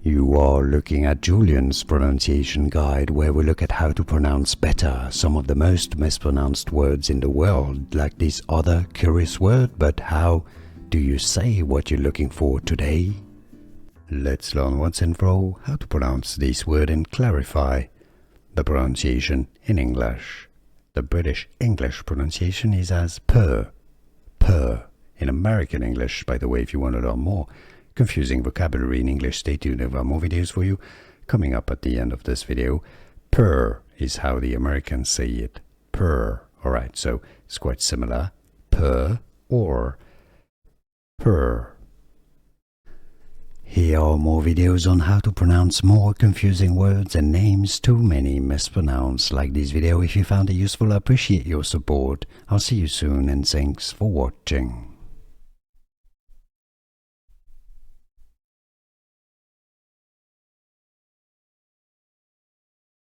You are looking at Julian's pronunciation guide, where we look at how to pronounce better some of the most mispronounced words in the world, like this other curious word. But how do you say what you're looking for today? Let's learn once and for all how to pronounce this word and clarify the pronunciation in English. The British English pronunciation is as purr, purr. In American English, by the way, if you want to learn more confusing vocabulary in English, stay tuned. There are more videos for you coming up at the end of this video. Purr is how the Americans say it. Purr. Alright, so it's quite similar. Purr or purr. Here are more videos on how to pronounce more confusing words and names too many mispronounced. Like this video if you found it useful. I appreciate your support. I'll see you soon and thanks for watching.